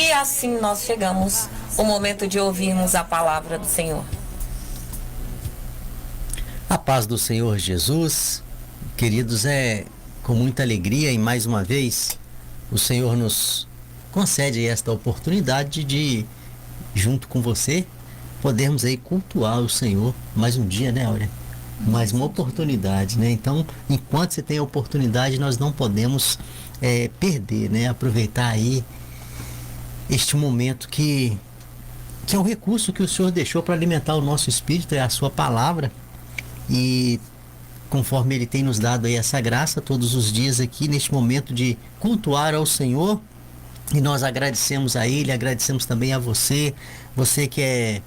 E assim nós chegamos ao momento de ouvirmos a palavra do Senhor. A paz do Senhor Jesus, queridos, é com muita alegria e mais uma vez o Senhor nos concede esta oportunidade de, junto com você, podermos aí cultuar o Senhor mais um dia, né, Áurea? Mais uma oportunidade, né? Então, enquanto você tem a oportunidade, nós não podemos perder, né? Aproveitar aí este momento que é um recurso que o Senhor deixou para alimentar o nosso espírito, é a sua palavra. E conforme Ele tem nos dado aí essa graça todos os dias aqui, neste momento de cultuar ao Senhor, e nós agradecemos a Ele, agradecemos também a você que é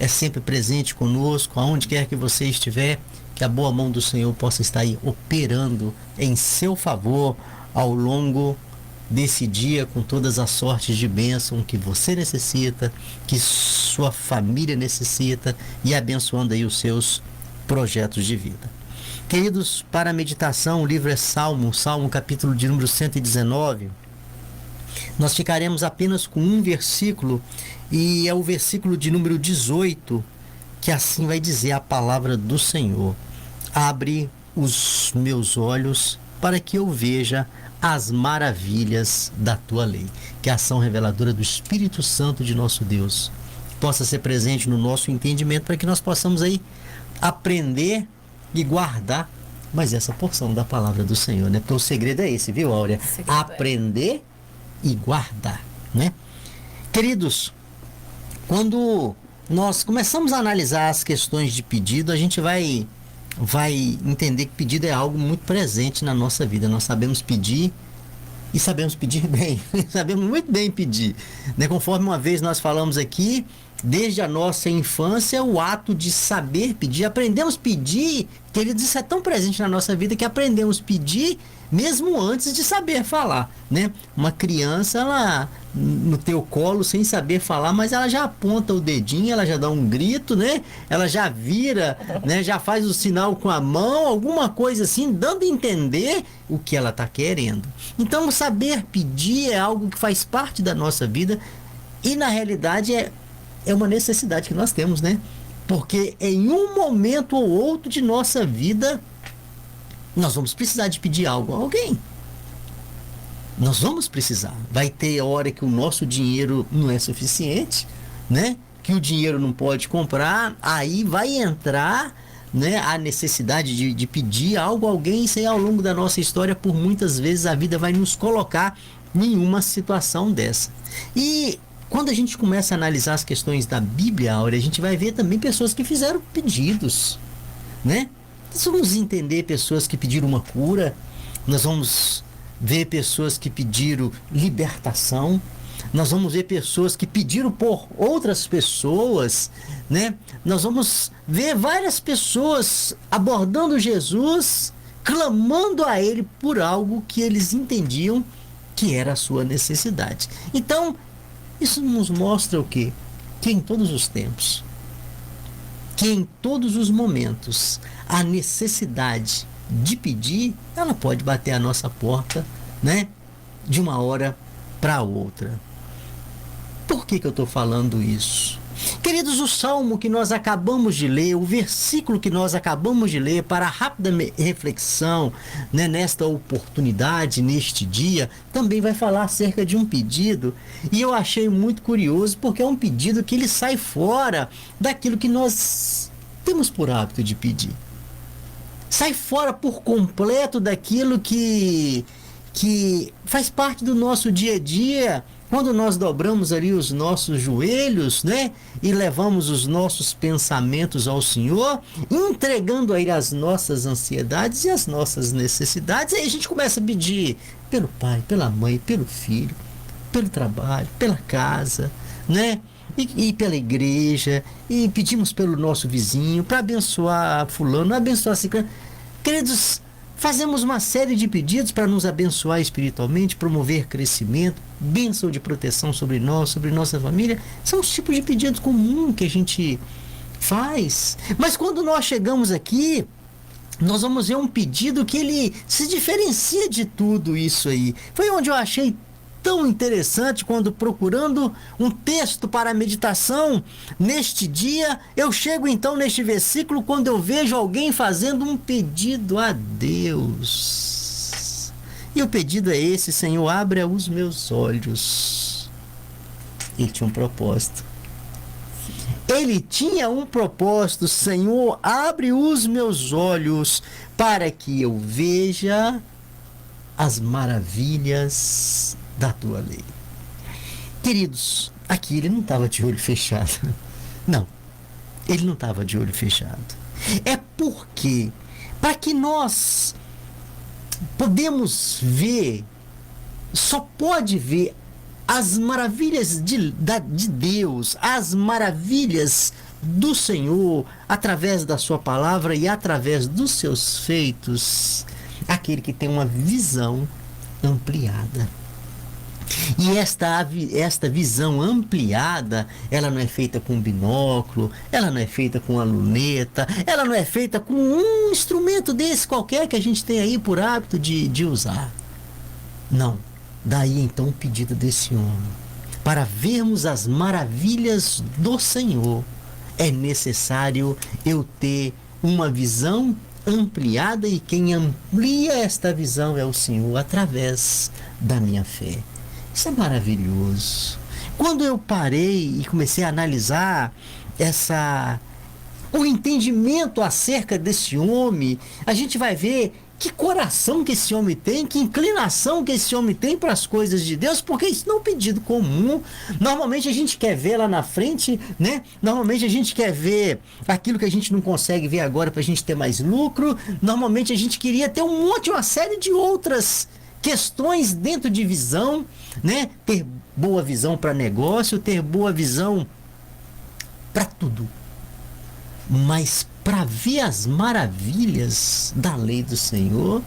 sempre presente conosco, aonde quer que você estiver, que a boa mão do Senhor possa estar aí operando em seu favor ao longo desse dia, com todas as sortes de bênção que você necessita, que sua família necessita, e abençoando aí os seus projetos de vida. Queridos, para a meditação, o livro é Salmo capítulo de número 119. Nós ficaremos apenas com um versículo, e é o versículo de número 18, que assim vai dizer a palavra do Senhor: abre os meus olhos para que eu veja as maravilhas da tua lei. Que a ação reveladora do Espírito Santo de nosso Deus possa ser presente no nosso entendimento, para que nós possamos aí aprender e guardar mais essa porção da palavra do Senhor, né? Porque o segredo é esse, viu, Áurea? Aprender e guardar, né? Queridos, quando nós começamos a analisar as questões de pedido, a gente vai entender que pedido é algo muito presente na nossa vida. Nós sabemos pedir e sabemos pedir bem, sabemos muito bem pedir, né? Conforme uma vez nós falamos aqui, desde a nossa infância, o ato de saber pedir, aprendemos a pedir, queridos, isso é tão presente na nossa vida que aprendemos a pedir mesmo antes de saber falar, né? Uma criança, ela no teu colo, sem saber falar, mas ela já aponta o dedinho, ela já dá um grito, né? Ela já vira, né? Já faz o sinal com a mão, alguma coisa assim, dando a entender o que ela está querendo. Então, saber pedir é algo que faz parte da nossa vida, e na realidade é uma necessidade que nós temos, né? Porque em um momento ou outro de nossa vida, nós vamos precisar de pedir algo a alguém. Nós vamos precisar. Vai ter hora que o nosso dinheiro não é suficiente, né? Que o dinheiro não pode comprar, aí vai entrar, né, a necessidade de pedir algo a alguém. Isso aí, ao longo da nossa história, por muitas vezes a vida vai nos colocar em uma situação dessa. E quando a gente começa a analisar as questões da Bíblia, Áurea, a gente vai ver também pessoas que fizeram pedidos, né? Nós vamos entender pessoas que pediram uma cura, nós vamos ver pessoas que pediram libertação, nós vamos ver pessoas que pediram por outras pessoas, né? Nós vamos ver várias pessoas abordando Jesus, clamando a Ele por algo que eles entendiam que era a sua necessidade. Então, isso nos mostra o quê? Que em todos os tempos, que em todos os momentos, a necessidade de pedir, ela pode bater a nossa porta, né? De uma hora para outra. Por que eu estou falando isso? Queridos, o salmo que nós acabamos de ler, o versículo que nós acabamos de ler, para a rápida reflexão, né, nesta oportunidade, neste dia, também vai falar acerca de um pedido. E eu achei muito curioso, porque é um pedido que ele sai fora daquilo que nós temos por hábito de pedir. Sai fora por completo daquilo que faz parte do nosso dia a dia. Quando nós dobramos ali os nossos joelhos, né? E levamos os nossos pensamentos ao Senhor, entregando a Ele as nossas ansiedades e as nossas necessidades, aí a gente começa a pedir pelo pai, pela mãe, pelo filho, pelo trabalho, pela casa, né? E pela igreja, e pedimos pelo nosso vizinho, para abençoar fulano, abençoar ciclano. Queridos, fazemos uma série de pedidos para nos abençoar espiritualmente, promover crescimento, bênção de proteção sobre nós, sobre nossa família. São os tipos de pedidos comuns que a gente faz. Mas quando nós chegamos aqui, nós vamos ver um pedido que ele se diferencia de tudo isso aí. Foi onde eu achei tão interessante quando, procurando um texto para a meditação neste dia, eu chego então neste versículo quando eu vejo alguém fazendo um pedido a Deus. E o pedido é esse: Senhor, abra os meus olhos. Ele tinha um propósito. Ele tinha um propósito: Senhor, abre os meus olhos para que eu veja as maravilhas da tua lei. Queridos, aqui ele não estava de olho fechado. Não, ele não estava de olho fechado. É porque, para que nós podemos ver, só pode ver as maravilhas de Deus, as maravilhas do Senhor, através da sua palavra e através dos seus feitos, aquele que tem uma visão ampliada. E esta visão ampliada, ela não é feita com um binóculo, ela não é feita com uma luneta, ela não é feita com um instrumento desse qualquer que a gente tem aí por hábito de usar. Não. Daí então o pedido desse homem: para vermos as maravilhas do Senhor, é necessário eu ter uma visão ampliada, e quem amplia esta visão é o Senhor através da minha fé. Isso é maravilhoso. Quando eu parei e comecei a analisar o entendimento acerca desse homem, a gente vai ver que coração que esse homem tem, que inclinação que esse homem tem para as coisas de Deus, porque isso não é um pedido comum. Normalmente a gente quer ver lá na frente, né? Normalmente a gente quer ver aquilo que a gente não consegue ver agora para a gente ter mais lucro. Normalmente a gente queria ter uma série de outras questões dentro de visão, né? Ter boa visão para negócio, ter boa visão para tudo. Mas para ver as maravilhas da lei do Senhor,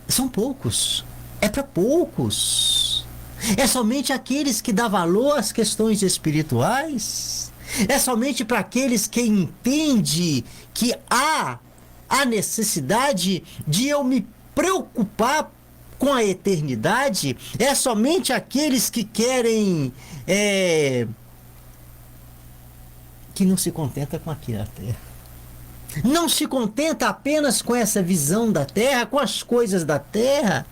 são poucos. É para poucos. É somente aqueles que dão valor às questões espirituais. É somente para aqueles que entendem que há a necessidade de eu me preocupar com a eternidade. É somente aqueles que querem que não se contenta com aqui na terra. Não se contenta apenas com essa visão da terra, com as coisas da terra.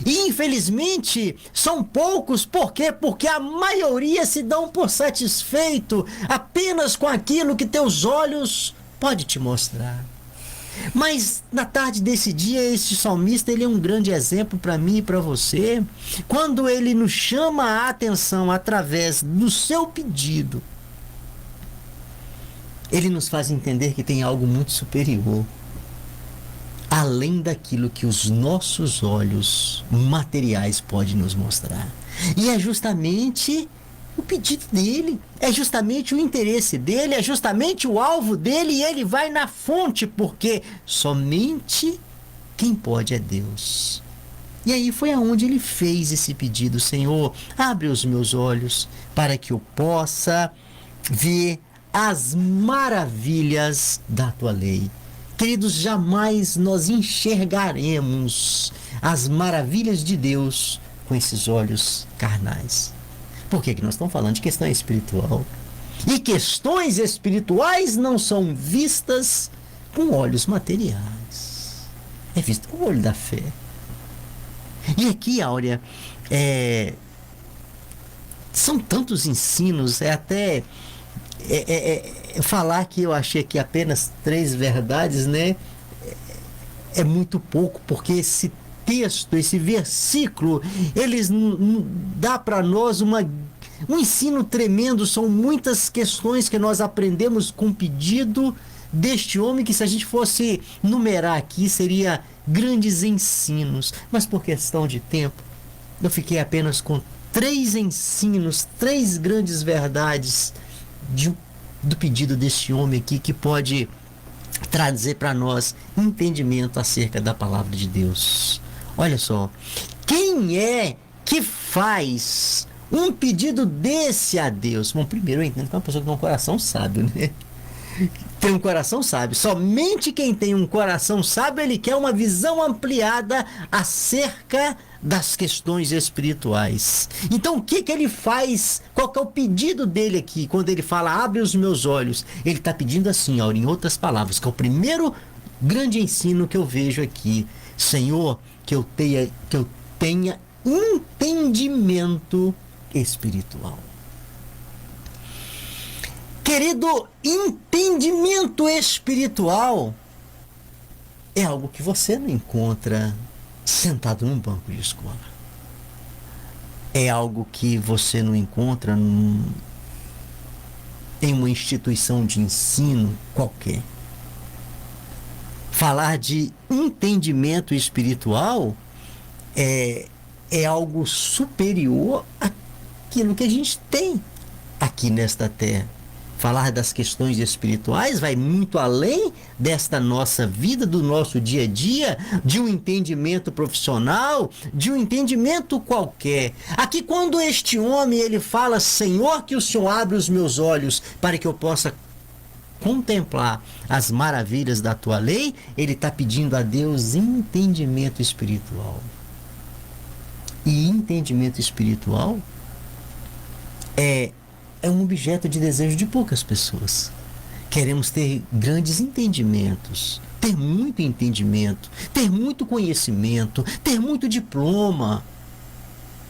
E infelizmente são poucos. Por quê? Porque a maioria se dão por satisfeito apenas com aquilo que teus olhos podem te mostrar. Mas na tarde desse dia, este salmista, ele é um grande exemplo para mim e para você, quando ele nos chama a atenção através do seu pedido. Ele nos faz entender que tem algo muito superior, além daquilo que os nossos olhos materiais podem nos mostrar. E é justamente o pedido dele, é justamente o interesse dele, é justamente o alvo dele, e ele vai na fonte, porque somente quem pode é Deus. E aí foi aonde ele fez esse pedido: Senhor, abre os meus olhos para que eu possa ver as maravilhas da tua lei. Queridos, jamais nós enxergaremos as maravilhas de Deus com esses olhos carnais. Por quê? Que nós estamos falando de questão espiritual. E questões espirituais não são vistas com olhos materiais. É visto com o olho da fé. E aqui, Áurea, são tantos ensinos, falar que eu achei aqui apenas 3 verdades, né? É muito pouco, porque esse texto, esse versículo, eles dá para nós um ensino tremendo. São muitas questões que nós aprendemos com o pedido deste homem, que se a gente fosse numerar aqui, seria grandes ensinos. Mas por questão de tempo, eu fiquei apenas com 3 ensinos, 3 grandes verdades do pedido deste homem aqui, que pode trazer para nós entendimento acerca da palavra de Deus. Olha só, quem é que faz um pedido desse a Deus? Bom, primeiro eu entendo que é uma pessoa que tem um coração sábio, né? tem um coração sábio. Somente quem tem um coração sábio, ele quer uma visão ampliada acerca das questões espirituais. Então, o que ele faz? Qual que é o pedido dele aqui? Quando ele fala, abre os meus olhos. Ele está pedindo assim, ó, em outras palavras, que é o primeiro grande ensino que eu vejo aqui. Senhor, que eu tenha entendimento espiritual. Querido, entendimento espiritual é algo que você não encontra sentado num banco de escola. É algo que você não encontra em uma instituição de ensino qualquer. Falar de entendimento espiritual é algo superior àquilo que a gente tem aqui nesta terra. Falar das questões espirituais vai muito além desta nossa vida, do nosso dia a dia, de um entendimento profissional, de um entendimento qualquer. Aqui, quando este homem ele fala, Senhor, que o Senhor abre os meus olhos para que eu possa contemplar as maravilhas da tua lei, ele está pedindo a Deus entendimento espiritual. E entendimento espiritual é um objeto de desejo de poucas pessoas. Queremos ter grandes entendimentos, ter muito entendimento, ter muito conhecimento, ter muito diploma,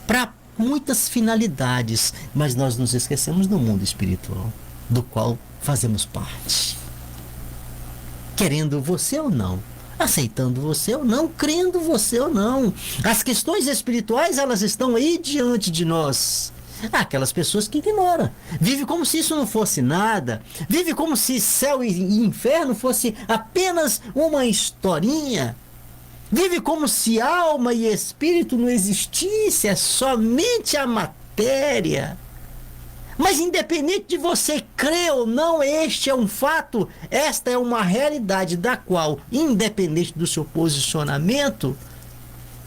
para muitas finalidades, mas nós nos esquecemos do mundo espiritual, do qual fazemos parte. Querendo você ou não, aceitando você ou não, crendo você ou não, as questões espirituais, elas estão aí diante de nós. Aquelas pessoas que ignoram, vive como se isso não fosse nada, vive como se céu e inferno fosse apenas uma historinha, vive como se alma e espírito não existisse, é somente a matéria. Mas independente de você crer ou não, este é um fato, esta é uma realidade da qual, independente do seu posicionamento,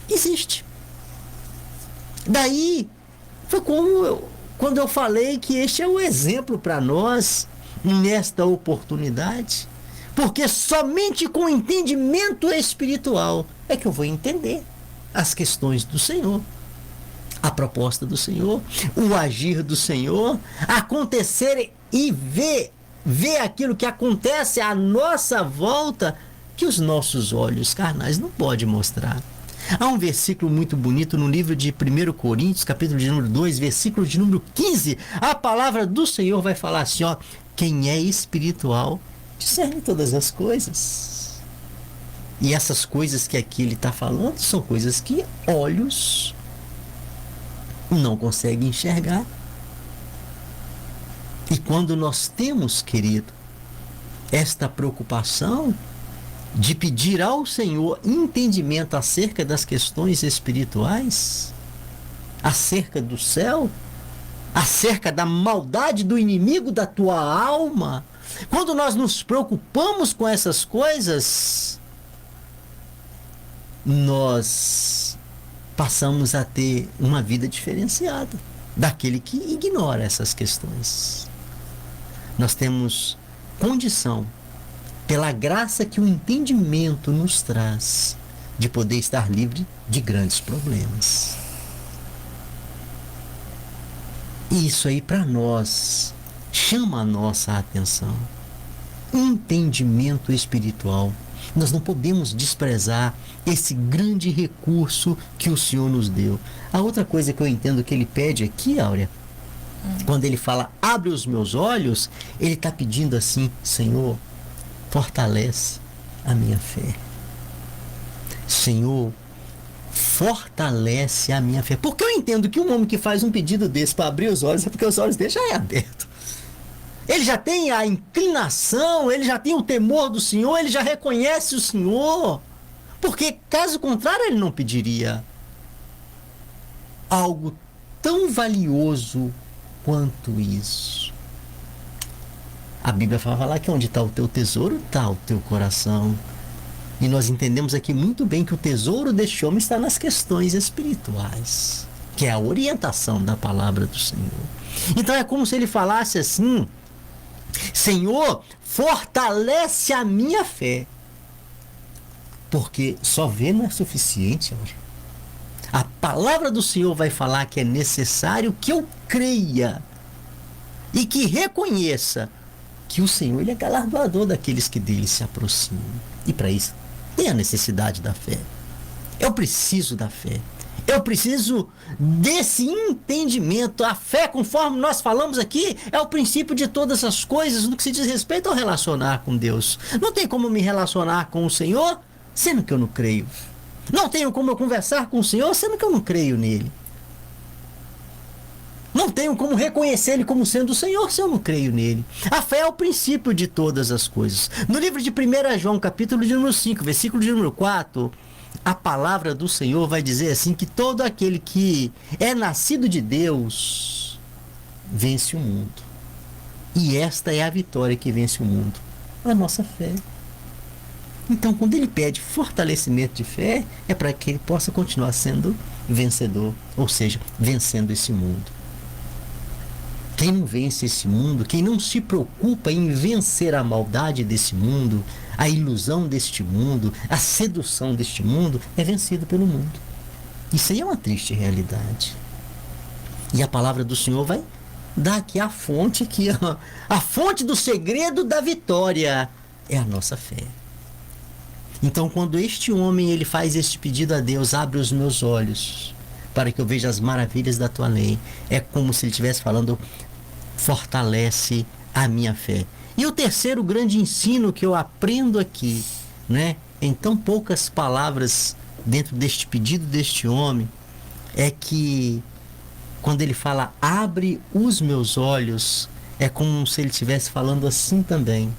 existe. Daí foi quando eu falei que este é o exemplo para nós nesta oportunidade, porque somente com entendimento espiritual é que eu vou entender as questões do Senhor, a proposta do Senhor, o agir do Senhor, acontecer e ver aquilo que acontece à nossa volta que os nossos olhos carnais não podem mostrar. Há um versículo muito bonito no livro de 1 Coríntios, capítulo de número 2, versículo de número 15. A palavra do Senhor vai falar assim, ó, quem é espiritual discerne todas as coisas. E essas coisas que aqui ele está falando são coisas que olhos não conseguem enxergar. E quando nós temos, querido, esta preocupação de pedir ao Senhor entendimento acerca das questões espirituais, acerca do céu, acerca da maldade do inimigo da tua alma, quando nós nos preocupamos com essas coisas, nós passamos a ter uma vida diferenciada daquele que ignora essas questões. Nós temos condição, pela graça que o entendimento nos traz, de poder estar livre de grandes problemas. E isso aí para nós chama a nossa atenção. Entendimento espiritual. Nós não podemos desprezar esse grande recurso que o Senhor nos deu. A outra coisa que eu entendo que ele pede aqui, Áurea, quando ele fala, abre os meus olhos, ele está pedindo assim, Senhor, fortalece a minha fé. Senhor, fortalece a minha fé. Porque eu entendo que um homem que faz um pedido desse para abrir os olhos é porque os olhos dele já é aberto. Ele já tem a inclinação, ele já tem o temor do Senhor, ele já reconhece o Senhor. Porque caso contrário ele não pediria algo tão valioso quanto isso. A Bíblia fala lá que onde está o teu tesouro, está o teu coração. E nós entendemos aqui muito bem que o tesouro deste homem está nas questões espirituais, que é a orientação da palavra do Senhor. Então é como se ele falasse assim, Senhor, fortalece a minha fé. Porque só ver não é suficiente. A palavra do Senhor vai falar que é necessário que eu creia e que reconheça que o Senhor, ele é galardoador daqueles que dele se aproximam. E para isso tem a necessidade da fé. Eu preciso da fé. Eu preciso desse entendimento. A fé, conforme nós falamos aqui, é o princípio de todas as coisas no que se diz respeito ao relacionar com Deus. Não tem como me relacionar com o Senhor sendo que eu não creio. Não tenho como eu conversar com o Senhor sendo que eu não creio nele. Não tenho como reconhecer ele como sendo o Senhor se eu não creio nele. A fé é o princípio de todas as coisas. No livro de 1 João, capítulo de número 5, versículo de número 4, a palavra do Senhor vai dizer assim que todo aquele que é nascido de Deus vence o mundo. E esta é a vitória que vence o mundo, a nossa fé. Então, quando ele pede fortalecimento de fé, é para que ele possa continuar sendo vencedor, ou seja, vencendo esse mundo. Quem não vence esse mundo, quem não se preocupa em vencer a maldade desse mundo, a ilusão deste mundo, a sedução deste mundo, é vencido pelo mundo. Isso aí é uma triste realidade. E a palavra do Senhor vai dar aqui a fonte, a fonte do segredo da vitória é a nossa fé. Então, quando este homem ele faz este pedido a Deus, abre os meus olhos para que eu veja as maravilhas da tua lei, é como se ele estivesse falando, fortalece a minha fé. E o terceiro grande ensino que eu aprendo aqui, né, em tão poucas palavras dentro deste pedido deste homem, é que quando ele fala abre os meus olhos, é como se ele estivesse falando assim também,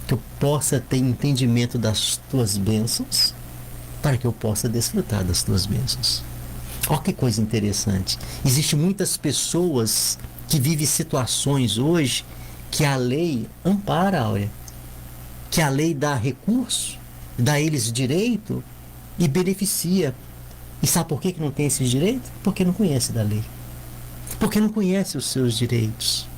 que eu possa ter entendimento das tuas bênçãos, para que eu possa desfrutar das tuas bênçãos. Olha que coisa interessante. Existem muitas pessoas que vivem situações hoje que a lei ampara, Áurea, que a lei dá recurso, dá a eles direito e beneficia. E sabe por que não tem esse direito? Porque não conhece da lei. Porque não conhece os seus direitos.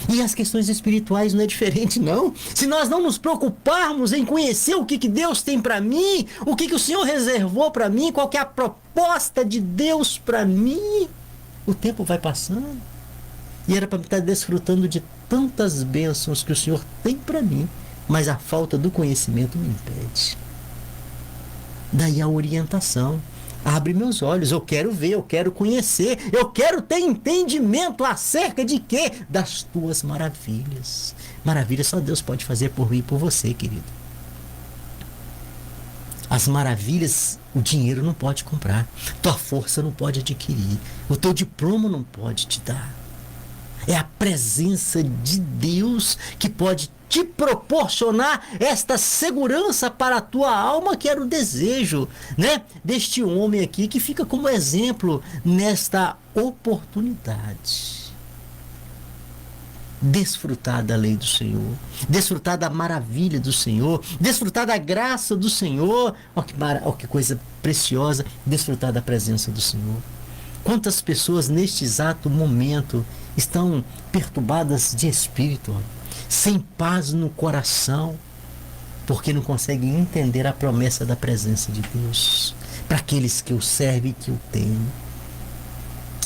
E as questões espirituais não é diferente, não. Se nós não nos preocuparmos em conhecer o que Deus tem para mim, o que o Senhor reservou para mim, qual que é a proposta de Deus para mim, o tempo vai passando. E era para estar desfrutando de tantas bênçãos que o Senhor tem para mim, mas a falta do conhecimento me impede. Daí a orientação. Abre meus olhos, eu quero ver, eu quero conhecer, eu quero ter entendimento acerca de quê? Das tuas maravilhas. Maravilhas só Deus pode fazer por mim e por você, querido. As maravilhas, o dinheiro não pode comprar, tua força não pode adquirir, o teu diploma não pode te dar. É a presença de Deus que pode te proporcionar esta segurança para a tua alma, que era o desejo, né, deste homem aqui, que fica como exemplo nesta oportunidade. Desfrutar da lei do Senhor, desfrutar da maravilha do Senhor, desfrutar da graça do Senhor, ó que coisa preciosa, desfrutar da presença do Senhor. Quantas pessoas neste exato momento estão perturbadas de espírito, sem paz no coração, porque não conseguem entender a promessa da presença de Deus para aqueles que o servem e que o temem.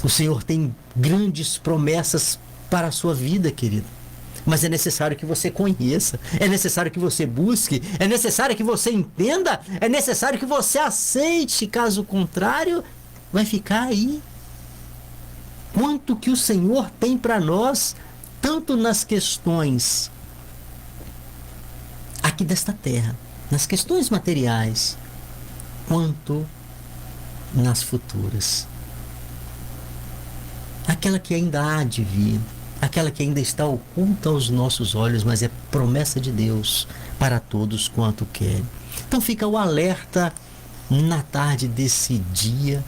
O Senhor tem grandes promessas para a sua vida, querido, mas é necessário que você conheça, é necessário que você busque, é necessário que você entenda, é necessário que você aceite, caso contrário, vai ficar aí. Quanto que o Senhor tem para nós, tanto nas questões aqui desta terra, nas questões materiais, quanto nas futuras. Aquela que ainda há de vir, aquela que ainda está oculta aos nossos olhos, mas é promessa de Deus para todos quanto querem. Então fica o alerta na tarde desse dia.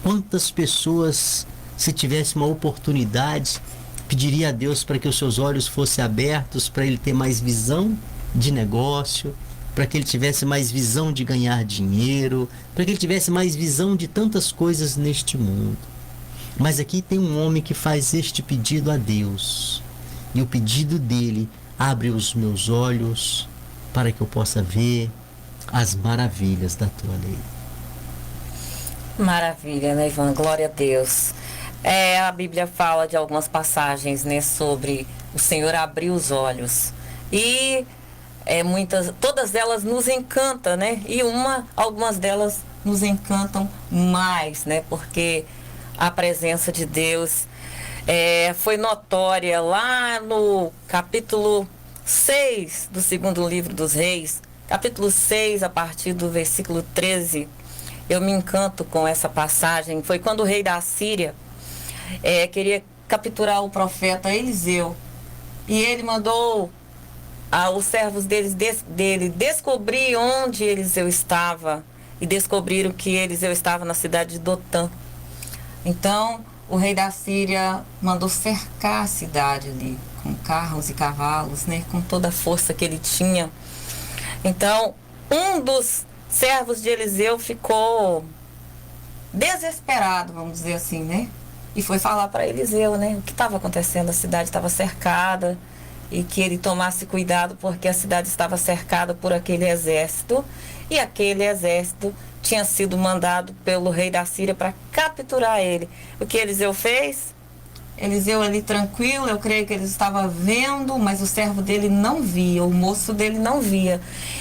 Quantas pessoas, se tivesse uma oportunidade, pediria a Deus para que os seus olhos fossem abertos, para ele ter mais visão de negócio, para que ele tivesse mais visão de ganhar dinheiro, para que ele tivesse mais visão de tantas coisas neste mundo. Mas aqui tem um homem que faz este pedido a Deus. E o pedido dele: abre os meus olhos para que eu possa ver as maravilhas da tua lei. Maravilha, né, Ivan? Glória a Deus. A Bíblia fala de algumas passagens, né, sobre o Senhor abrir os olhos. E todas elas nos encantam, né? E algumas delas nos encantam mais, né? Porque a presença de Deus foi notória lá no capítulo 6 do segundo livro dos Reis, capítulo 6, a partir do versículo 13. Eu me encanto com essa passagem. Foi quando o rei da Síria queria capturar o profeta Eliseu. E ele mandou os servos dele descobrir onde Eliseu estava. E descobriram que Eliseu estava na cidade de Dotã. Então, o rei da Síria mandou cercar a cidade ali, com carros e cavalos, né, com toda a força que ele tinha. Então, um dos servos de Eliseu ficou desesperado, vamos dizer assim, né? E foi falar para Eliseu, né, o que estava acontecendo. A cidade estava cercada e que ele tomasse cuidado porque a cidade estava cercada por aquele exército, e aquele exército tinha sido mandado pelo rei da Síria para capturar ele. O que Eliseu fez? Eliseu ali tranquilo, eu creio que ele estava vendo, mas o servo dele não via, o moço dele não via.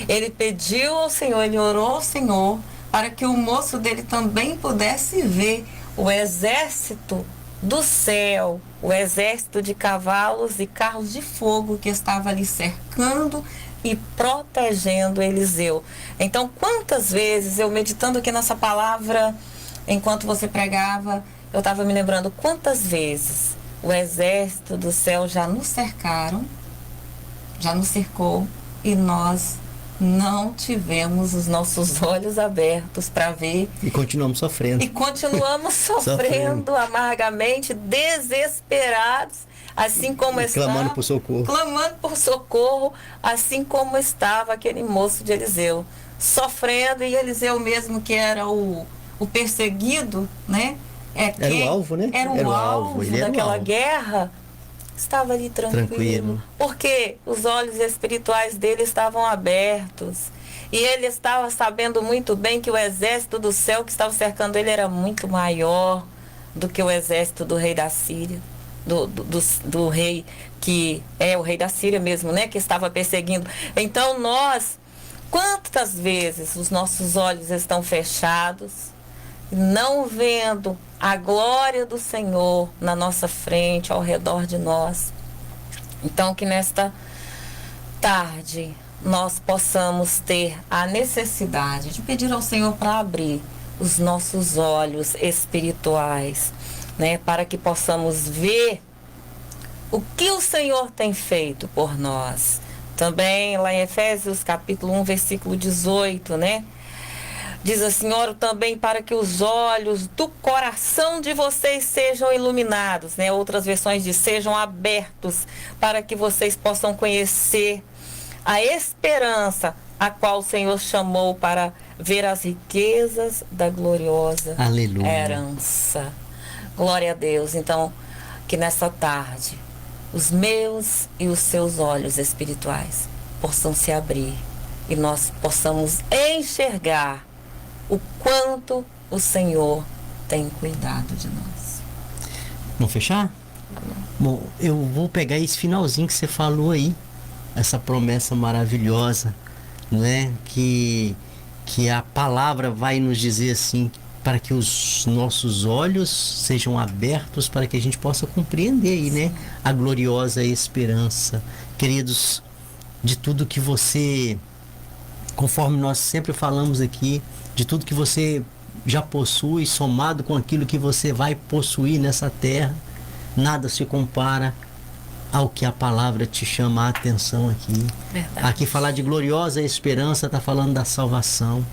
Ele pediu ao Senhor, ele orou ao Senhor para que o moço dele também pudesse ver o exército do céu, o exército de cavalos e carros de fogo que estava ali cercando e protegendo Eliseu. Então, quantas vezes eu meditando aqui nessa palavra, enquanto você pregava, eu estava me lembrando quantas vezes o exército do céu já nos cercaram, já nos cercou, e nós não tivemos os nossos olhos abertos para ver. E continuamos sofrendo. E continuamos sofrendo amargamente, desesperados, assim como estava. Clamando por socorro. Clamando por socorro, assim como estava aquele moço de Eliseu. Sofrendo, e Eliseu mesmo, que era o perseguido, né? Era o alvo, né? Era o alvo daquela guerra. Estava ali tranquilo, porque os olhos espirituais dele estavam abertos. E ele estava sabendo muito bem que o exército do céu que estava cercando ele era muito maior do que o exército do rei da Síria, do rei que é o rei da Síria mesmo, né? Que estava perseguindo. Então nós, quantas vezes os nossos olhos estão fechados, não vendo a glória do Senhor na nossa frente, ao redor de nós. Então, que nesta tarde nós possamos ter a necessidade de pedir ao Senhor para abrir os nossos olhos espirituais, né, para que possamos ver o que o Senhor tem feito por nós. Também lá em Efésios capítulo 1, versículo 18, né? Diz assim: oro também para que os olhos do coração de vocês sejam iluminados, né? Outras versões dizem, sejam abertos, para que vocês possam conhecer a esperança a qual o Senhor chamou para ver as riquezas da gloriosa Aleluia. Herança. Glória a Deus. Então, que nessa tarde, os meus e os seus olhos espirituais possam se abrir e nós possamos enxergar o quanto o Senhor tem cuidado de nós. Vamos fechar? Bom, eu vou pegar esse finalzinho que você falou aí, essa promessa maravilhosa, não é? Que a palavra vai nos dizer assim, para que os nossos olhos sejam abertos para que a gente possa compreender aí, né? A gloriosa esperança. Queridos, de tudo que você, conforme nós sempre falamos aqui, de tudo que você já possui, somado com aquilo que você vai possuir nessa terra, nada se compara ao que a palavra te chama a atenção aqui. Verdade. Aqui falar de gloriosa esperança está falando da salvação.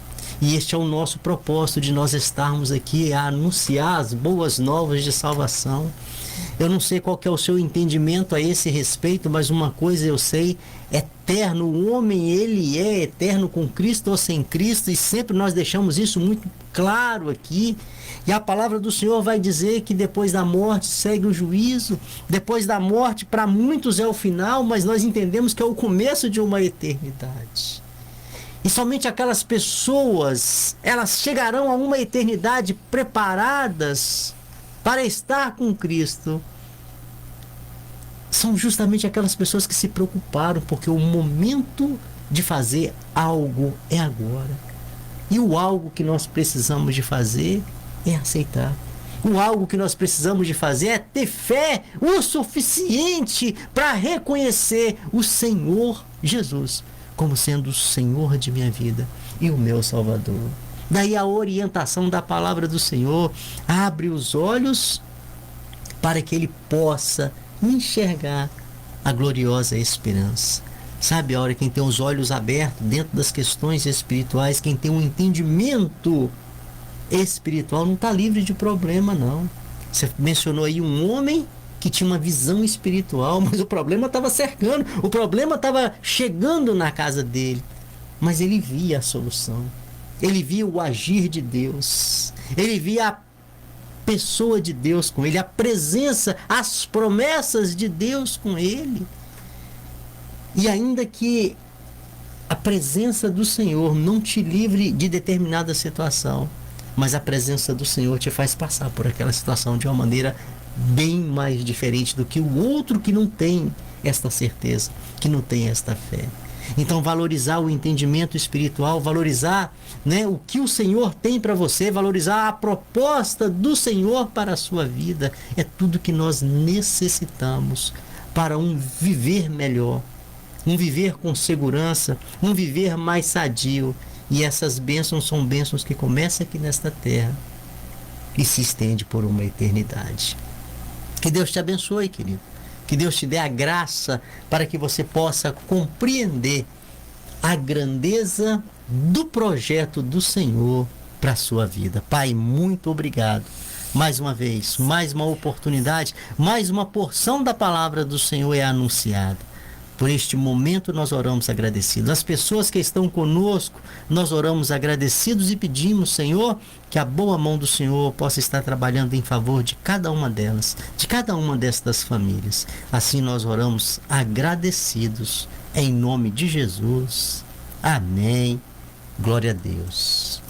E este é o nosso propósito de nós estarmos aqui a anunciar as boas novas de salvação. Eu não sei qual que é o seu entendimento a esse respeito, mas uma coisa eu sei, eterno, o homem ele é eterno com Cristo ou sem Cristo, e sempre nós deixamos isso muito claro aqui. E a palavra do Senhor vai dizer que depois da morte segue o juízo, depois da morte para muitos é o final, mas nós entendemos que é o começo de uma eternidade. E somente aquelas pessoas, elas chegarão a uma eternidade preparadas para estar com Cristo. São justamente aquelas pessoas que se preocuparam, porque o momento de fazer algo é agora. E o algo que nós precisamos de fazer é aceitar. O algo que nós precisamos de fazer é ter fé o suficiente para reconhecer o Senhor Jesus como sendo o Senhor de minha vida e o meu Salvador. Daí a orientação da palavra do Senhor, abre os olhos para que ele possa enxergar a gloriosa esperança. Sabe, a hora quem tem os olhos abertos dentro das questões espirituais, quem tem um entendimento espiritual, não está livre de problema, não. Você mencionou aí um homem que tinha uma visão espiritual, mas o problema estava cercando, o problema estava chegando na casa dele, mas ele via a solução. Ele via o agir de Deus. Ele via a pessoa de Deus com ele, a presença, as promessas de Deus com ele. E ainda que a presença do Senhor não te livre de determinada situação, mas a presença do Senhor te faz passar por aquela situação de uma maneira bem mais diferente do que o outro que não tem esta certeza, que não tem esta fé. Então, valorizar o entendimento espiritual, valorizar, né, o que o Senhor tem para você, valorizar a proposta do Senhor para a sua vida, é tudo que nós necessitamos para um viver melhor, um viver com segurança, um viver mais sadio. E essas bênçãos são bênçãos que começam aqui nesta terra e se estende por uma eternidade. Que Deus te abençoe, querido. Que Deus te dê a graça para que você possa compreender a grandeza do projeto do Senhor para a sua vida. Pai, muito obrigado. Mais uma vez, mais uma oportunidade, mais uma porção da palavra do Senhor é anunciada. Por este momento nós oramos agradecidos. As pessoas que estão conosco, nós oramos agradecidos e pedimos, Senhor, que a boa mão do Senhor possa estar trabalhando em favor de cada uma delas, de cada uma destas famílias. Assim nós oramos agradecidos, em nome de Jesus. Amém. Glória a Deus.